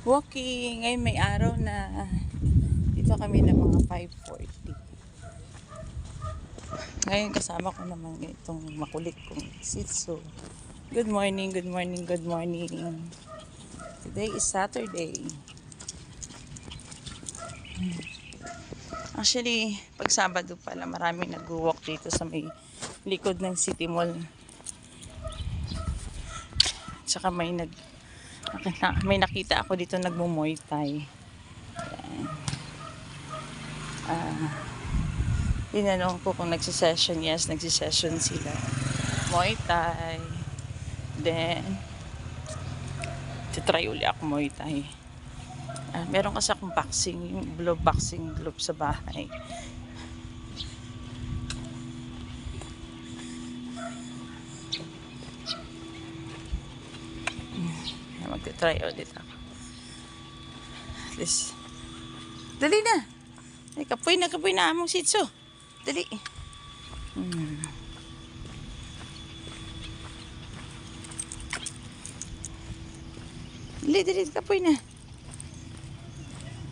walking. Ngayon may araw na. Dito kami ng mga 5:40. Ngayon kasama ko naman itong makulit kong Shih Tzu. Good morning, good morning, good morning. Today is Saturday. Actually, pag Sabado pala, maraming nag-walk dito sa may likod ng City Mall. Tsaka may nakita ako dito nagmo-Muay Thai. Tinanong ko kung nagsisession. Yes, nagsisession sila. Muay Thai. Then, titry uli ako Muay Thai. Meron kasi akong boxing, yung boxing glove sa bahay. Magtitry ulit ako. This. Dali na! Ay, kapoy na among Shih Tzu. Dali. Dali, kapoy na.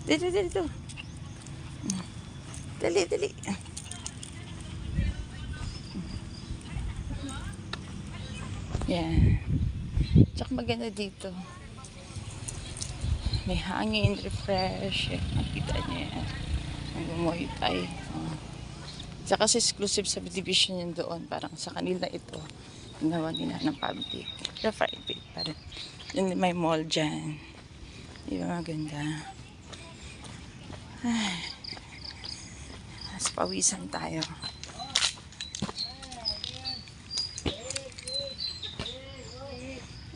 Dali to. Dali. Yan. Tsaka maganda dito. May hangin, refresh. Nakita niya yan. Nag-Muay Thai. Tsaka kasi exclusive sa division yun doon. Parang sa kanila ito. Ginawa nila ng public. Pero private pa rin. Yun, may mall dyan. Di ba maganda? Mas pawisan tayo.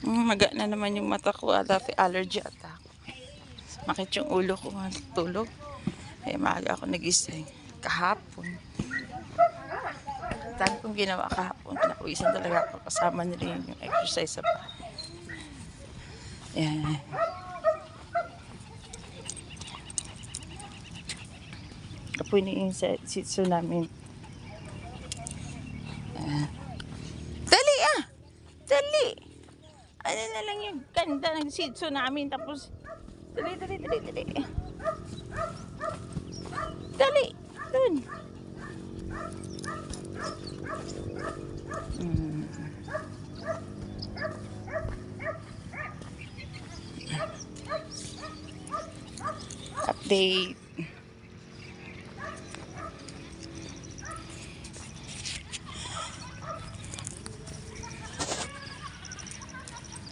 Maga na naman yung mata ko. Allergy attack. Makit yung ulo ko. Tulog. Ay maaga ako nagising. Kahapon. Dami kong ginawa kahapon. Napawisan talaga ako. Kasama na rin yung exercise sa bahay. Yan. Kapoy na yung Shih Tzu namin. Dali ah! Dali! Ano na lang yung ganda ng Shih Tzu namin. Tapos, dali. Dali! Dun! Update.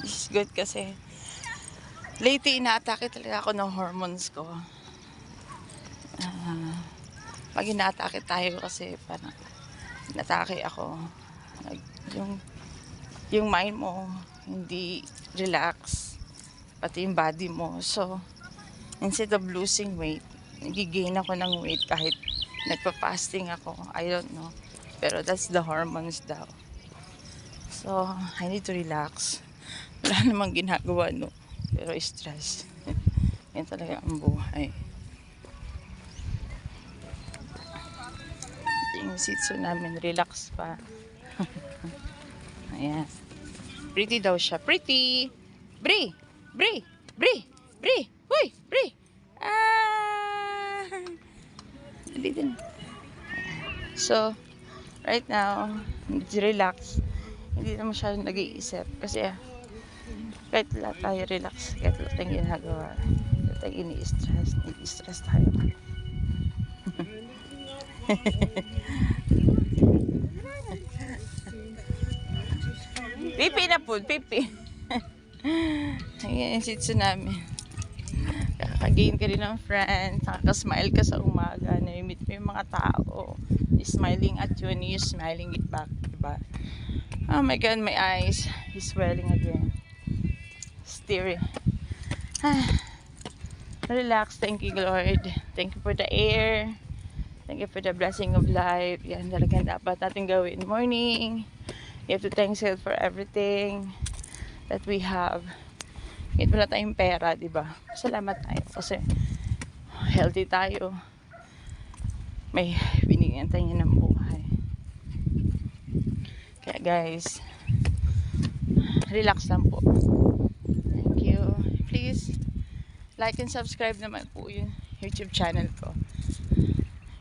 This is good kasi lately inaatake talaga ako ng hormones ko. Pag inaatake tayo kasi parang inatake ako. Yung mind mo hindi relax, pati yung body mo. So instead of losing weight, nagigain ako ng weight kahit nagpa-fasting ako. I don't know. Pero that's the hormones daw. So, I need to relax. Wala namang ginagawa, no. Pero stress. Yan talaga ang buhay. Yung Shih Tzu namin, relax pa. Ayan. Pretty daw siya. Pretty! Bri! Hoy! Bri! Dali. So, right now, relax. Hindi na masyadong nag-iisip. Kasi, kahit wala tayo relax, kahit wala tayong ginagawa, kahit tayo ini-stress, nag-i-stress tayo. Pipi na po, pipi. Ayan yung Shih Tzu namin. Kakagain ka rin ng friend, nakakasmile ka sa umaga, na-meet mo yung mga tao, smiling at you and you smiling it back, diba? Oh my God, my eyes is swelling again. Steering. Relax. Thank you, Lord. Thank you for the air. Thank you for the blessing of life. Yan talagang dapat natin gawin. Morning. You have to thank God for everything that we have. Kahit wala tayong pera, diba? Salamat tayo kasi healthy tayo. May binigyan tayo ng buhay. Kaya guys, relax lang po. Thank you. Please like and subscribe naman po yung YouTube channel ko.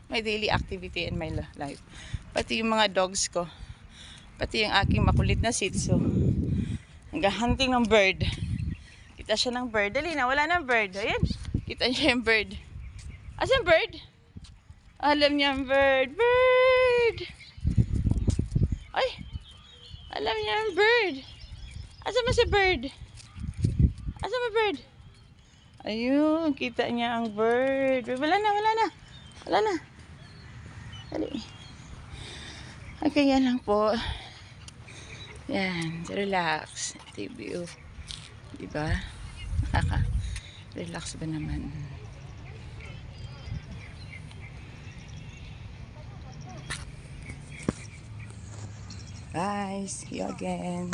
My daily activity in my life. Pati yung mga dogs ko. Pati yung aking makulit na Shih Tzu. Nag-hunting ng bird. Kita siya ng bird. Dali na, wala ng bird. Ayan, kita niya yung bird. Asan bird? Alam niya ang bird. Bird! Ay! Alam niya ang bird. Asan ba si bird? Asan ba bird? Ayun, kita niya ang bird. Wala na, wala na. Wala na. Dali. Okay, yan lang po. Yan, relax. TBO. Diba? Nakaka-relax ba naman? Bye. See you again.